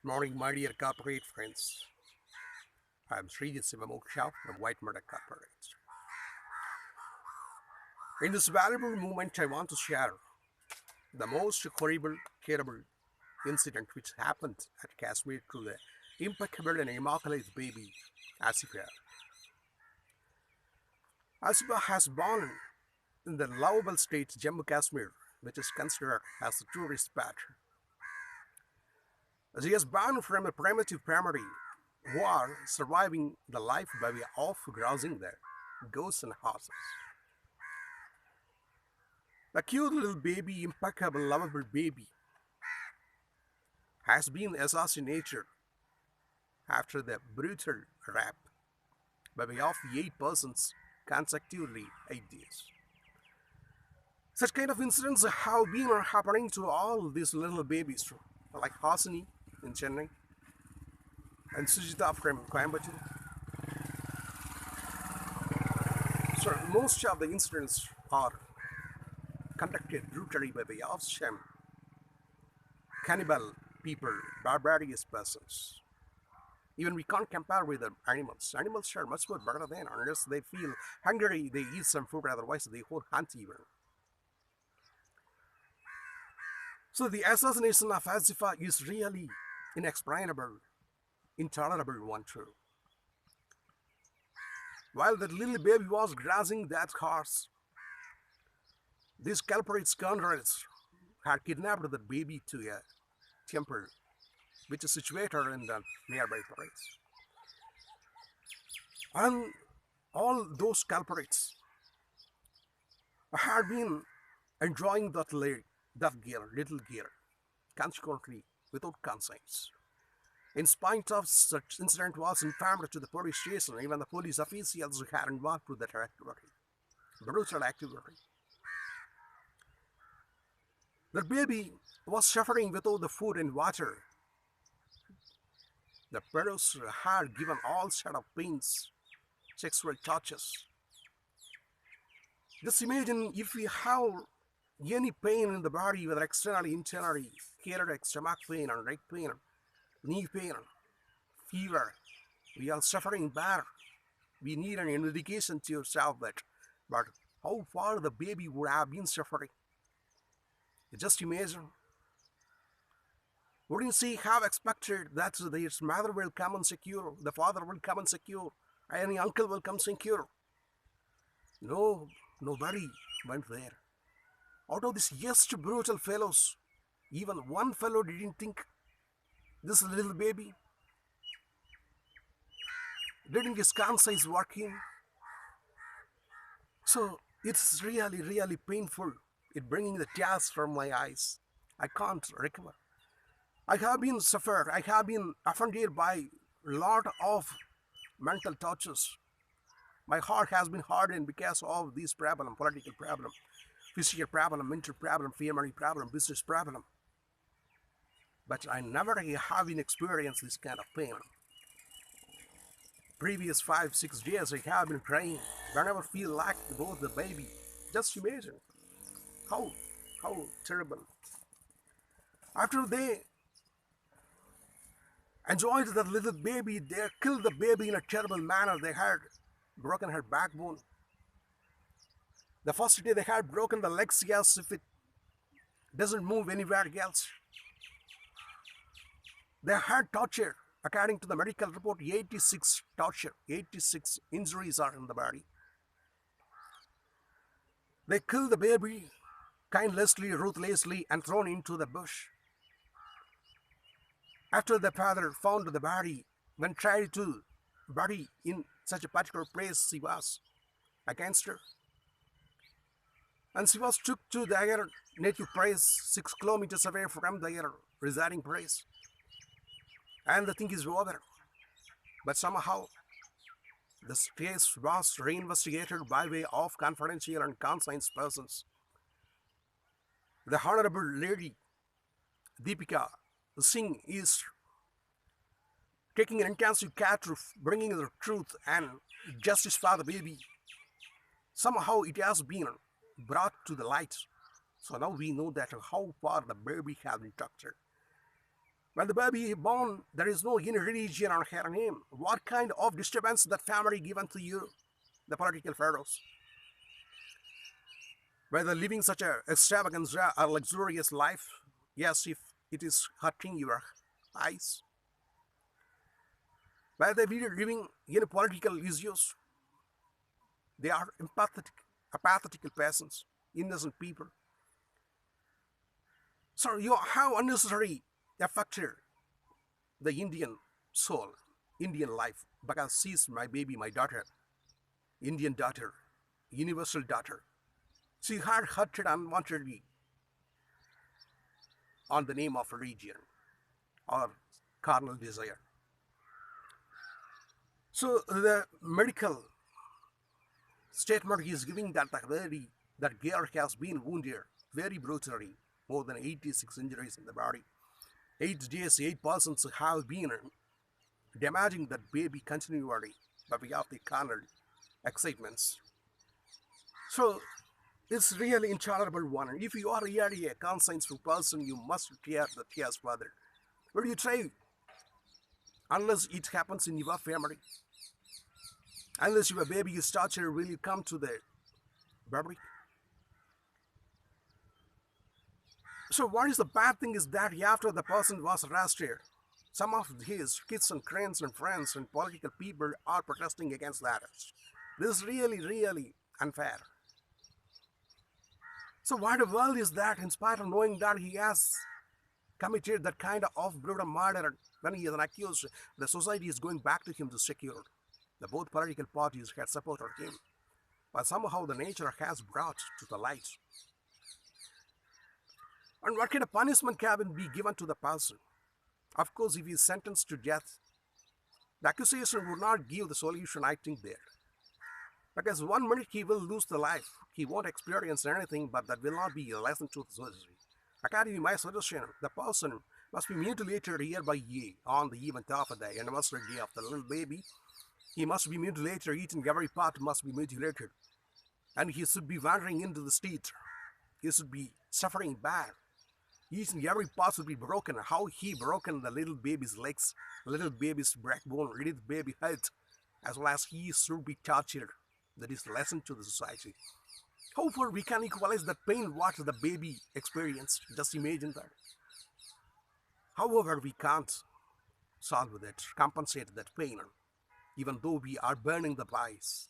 Morning, my dear corporate friends. I'm Sabitha.C from whitemerror Corporate. In this valuable moment, I want to share the most horrible, terrible incident which happened at Kashmir to the impeccable and immaculate baby, Asifa. Asifa has born in the lovable state Jammu Kashmir, which is considered as a tourist spot. She is born from a primitive family who are surviving the life by way of grazing their goats and horses. The cute little baby, impeccable, lovable baby, has been assassinated after the brutal rape by way of 8 persons consecutively 8 days. Such kind of incidents have been happening to all these little babies, like Hasani in Chennai and Sujita from Coimbatore. So most of the incidents are conducted brutally by way of sham, cannibal people, barbarous persons. Even we can't compare with the animals. Animals are much more better than unless they feel hungry, they eat some food, otherwise they won't hunt even. So the assassination of Asifa is really inexplainable, intolerable one too. While the little baby was grazing that horse, these culprit scoundrels had kidnapped the baby to a temple which is situated in the nearby place. And all those culprits had been enjoying little girl, consequently without conscience. In spite of such incident was informed to the police station, even the police officials had involved to that activity, brutal activity. The baby was suffering without the food and water. The parents had given all sort of pains, sexual touches. Just imagine if we have any pain in the body, whether externally, internally, cardiac, stomach pain, and leg pain, knee pain, fever, we are suffering bad. We need an indication to yourself that, but how far the baby would have been suffering. Just imagine. Wouldn't she have expected that his mother will come and secure, the father will come and secure, any uncle will come secure? No, nobody went there. Out of these just brutal fellows, even one fellow didn't think this little baby, didn't his conscience working? So it's really, really painful. It bringing the tears from my eyes. I can't recover. I have been suffered. I have been offended by lot of mental tortures. My heart has been hardened because of this problem, political problem, physical problem, mental problem, family problem, business problem. But I never have experienced this kind of pain. Previous 5, 6 days I have been crying. Whenever I feel like both the baby. Just imagine how terrible. After they enjoyed the little baby, they killed the baby in a terrible manner. They had broken her backbone. The first day they had broken the legs as if it doesn't move anywhere else. They had torture. According to the medical report, 86 torture, 86 injuries are in the body. They killed the baby kindlessly, ruthlessly, and thrown into the bush. After the father found the body, when tried to bury in such a particular place she was against her. And she was took to their native place 6 kilometers away from their residing place. And the thing is over. But somehow, this case was reinvestigated by way of confidential and conscience persons. The Honorable Lady Deepika.C is taking an intensive care to bringing the truth and justice for the baby. Somehow it has been brought to the light. So now we know that how far the baby has been tortured. When the baby is born, there is no any religion on her name. What kind of disturbance that family given to you, the political pharaohs? Whether living such a extravaganza or luxurious life, yes, if it is hurting your eyes. Whether we are living in political issues, they are apathetical persons, innocent people. So you how unnecessary affected the Indian soul, Indian life, because she's my baby, my daughter, Indian daughter, universal daughter. She had hurted unwantedly on the name of religion or carnal desire. So the medical statement is giving that that girl has been wounded very brutally, more than 86 injuries in the body. 8 days, 8 persons have been damaging that baby continually by way of the carnal excitements. So it's really intolerable one. If you are really a conscientious person, you must tear the tears further. Will you try? Unless it happens in your family, unless your baby is tortured, will you come to the barbaric? So what is the bad thing is that after the person was arrested, some of his kids and friends and political people are protesting against that. This is really, really unfair. So what the world is that, in spite of knowing that he has committed that kind of brutal murder, when he is an accused, the society is going back to him to secure. The both political parties had supported him, but somehow the nature has brought to the light. And what kind of punishment can be given to the person? Of course, if he is sentenced to death, the accusation would not give the solution, I think, there. Because 1 minute he will lose the life. He won't experience anything, but that will not be a lesson to the society. According to my suggestion, the person must be mutilated year by year on the event of the anniversary day of the little baby. He must be mutilated, each and every part must be mutilated. And he should be wandering into the street. He should be suffering bad. Each and every part should be broken. How he broken the little baby's legs, little baby's backbone, little baby head, as well as he should be tortured. That is the lesson to the society. However, we can equalize the pain what the baby experienced. Just imagine that. However, we can't solve that, compensate that pain, even though we are burning the bodies,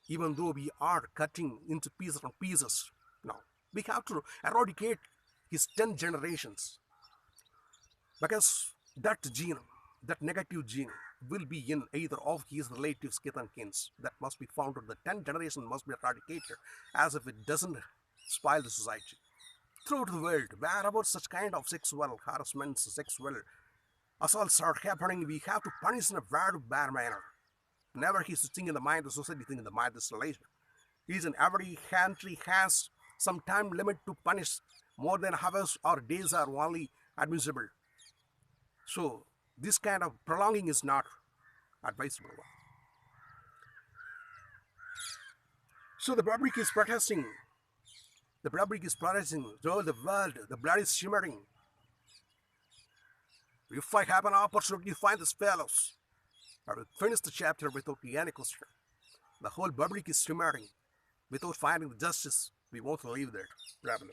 even though we are cutting into pieces and pieces. No, we have to eradicate his 10 generations, because that gene, that negative gene, will be in either of his relatives, kith and kins. That must be found. The 10 generation must be eradicated, as if it doesn't spoil the society. Throughout the world, wherever such kind of sexual harassments, sexual assaults are happening, we have to punish in a very bad manner. Never he's think in the mind, the society think in the mind, this relation. Each and every country has some time limit to punish. More than hours or days are only admissible. So this kind of prolonging is not advisable. So the public is protesting. The public is protesting. Through the world, the blood is shimmering. If I have an opportunity to find these fellows, I will finish the chapter without any question. The whole public is shimmering. Without finding the justice, we won't leave that problem.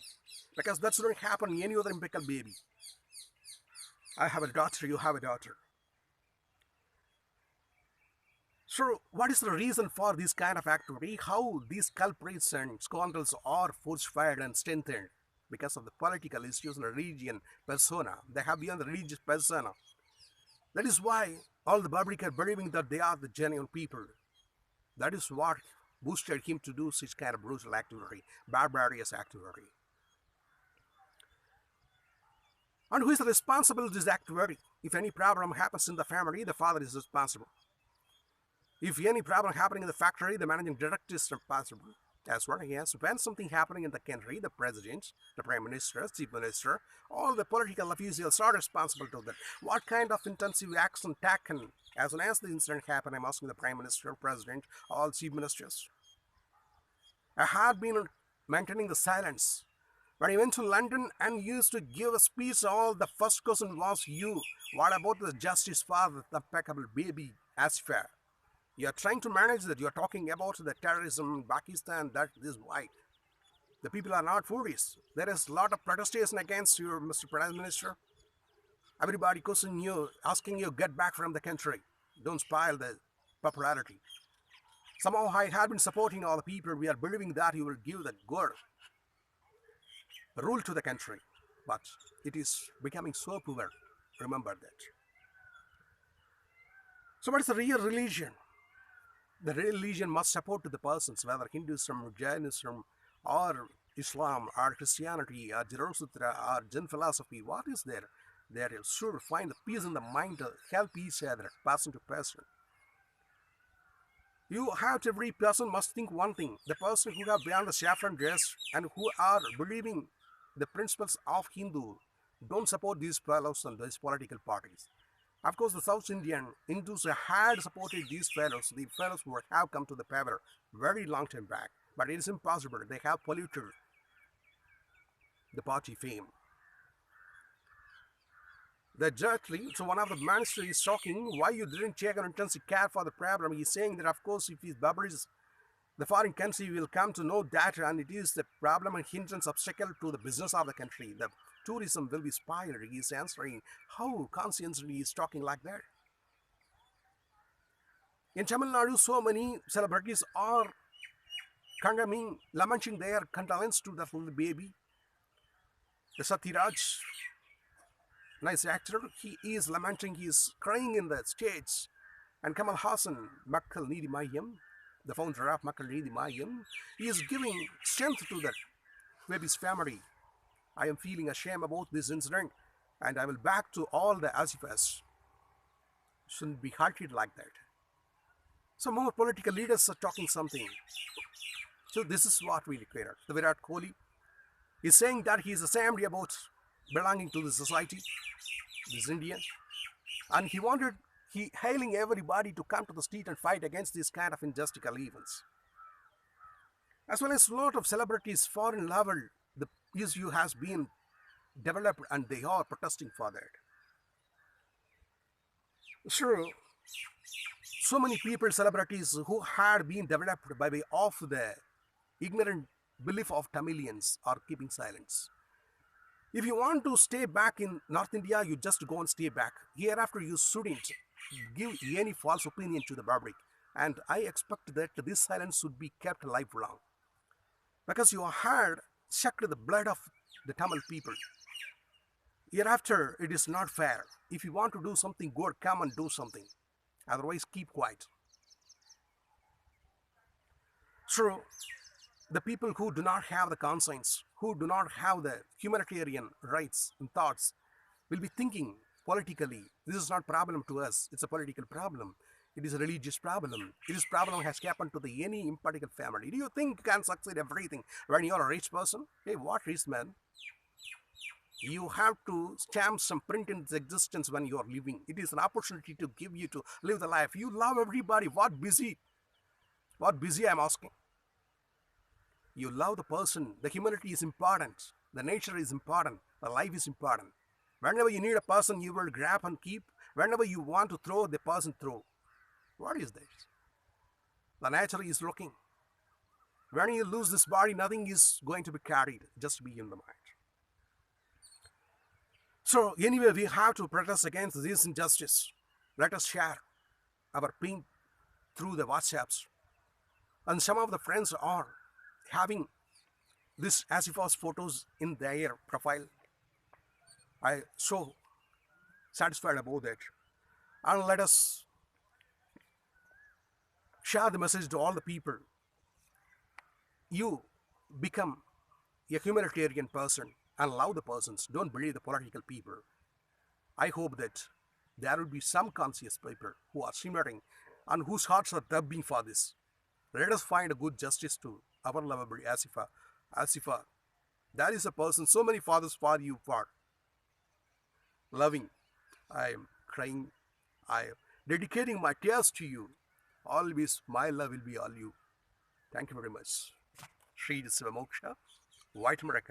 Because that shouldn't happen in any other impeccable baby. I have a daughter, you have a daughter. So, what is the reason for this kind of activity? How these culprits and scoundrels are fortified and strengthened? Because of the political issues and religion persona. They have beyond the religious persona. That is why all the public are believing that they are the genuine people. That is what boosted him to do such kind of brutal activity, barbarous activity. And who is responsible for this activity? If any problem happens in the family, the father is responsible. If any problem happening in the factory, the managing director is responsible. That's what he has. When something happening in the country, the president, the prime minister, chief minister, all the political officials are responsible to that. What kind of intensive action taken? As soon as the incident happened, I'm asking the prime minister, president, all chief ministers. I had been maintaining the silence. When he went to London and used to give a speech, all the first question was you. What about the justice for the impeccable baby Asifa? You are trying to manage that. You are talking about the terrorism in Pakistan. That is why the people are not furious. There is a lot of protestation against you, Mr. Prime Minister. Everybody questioning you, asking you get back from the country. Don't spoil the popularity. Somehow I have been supporting all the people. We are believing that you will give the good rule to the country. But it is becoming so poor. Remember that. So what is the real religion? The religion must support the persons, whether Hinduism, Jainism, or Islam, or Christianity, or Zoroaster, or Jain philosophy. What is there? There you should find the peace in the mind to help each other, person to person. You have to, every person must think one thing. The person who have beyond the saffron dress and who are believing the principles of Hindu don't support these fellows and these political parties. Of course, the South Indian Hindus had supported these fellows. The fellows would have come to the power very long time back. But it is impossible. They have polluted the party fame. Exactly. So one of the ministers is talking why you didn't take an intensive care for the problem. He's saying that of course if he publishes, the foreign country will come to know that and it is the problem and hindrance obstacle to the business of the country. The tourism will be spoiled. He's answering how conscientiously he's talking like that. In Tamil Nadu, so many celebrities are condemning, lamenting their condolence to the little baby. The Satyaraj, nice actor, he is lamenting, he is crying in the stage. And Kamal Hassan, Makkal Needi Mayam, the founder of Makkal Needi Mayam, he is giving strength to that baby's family. I am feeling ashamed about this incident and I will back to all the Asifas. Shouldn't be halted like that. So more political leaders are talking something. So this is what we require. The Virat Kohli is saying that he is ashamed about belonging to the society, this Indian, and he hailing everybody to come to the street and fight against this kind of injustical events. As well as a lot of celebrities, foreign level, the issue has been developed and they are protesting for that. Sure, so many people, celebrities who had been developed by way of the ignorant belief of Tamilians are keeping silence. If you want to stay back in North India, you just go and stay back. Hereafter, you shouldn't give any false opinion to the public. And I expect that this silence should be kept lifelong. Because you had sucked the blood of the Tamil people. Hereafter, it is not fair. If you want to do something good, come and do something. Otherwise, keep quiet. So, the people who do not have the conscience, who do not have the humanitarian rights and thoughts, will be thinking politically, this is not a problem to us, it's a political problem. It is a religious problem. This problem has happened to any political family. Do you think you can succeed everything when you are a rich person? Hey, what rich man? You have to stamp some print in its existence when you are living. It is an opportunity to give you to live the life. You love everybody. What busy? What busy I'm asking? You love the person. The humanity is important. The nature is important. The life is important. Whenever you need a person, you will grab and keep. Whenever you want to throw, the person throw. What is this? The nature is looking. When you lose this body, nothing is going to be carried. Just be in the mind. So anyway, we have to protest against this injustice. Let us share our pain through the WhatsApps. And some of the friends are having this Asifa's photos in their profile. I so satisfied about that. And let us share the message to all the people. You become a humanitarian person and love the persons. Don't believe the political people. I hope that there will be some conscious people who are simmering and whose hearts are throbbing for this. Let us find a good justice to our lovable Asifa. Asifa, that is a person, so many fathers for you for loving. I am crying. I am dedicating my tears to you. Always my love will be all you. Thank you very much. Shri Siva Moksha, whitemerror.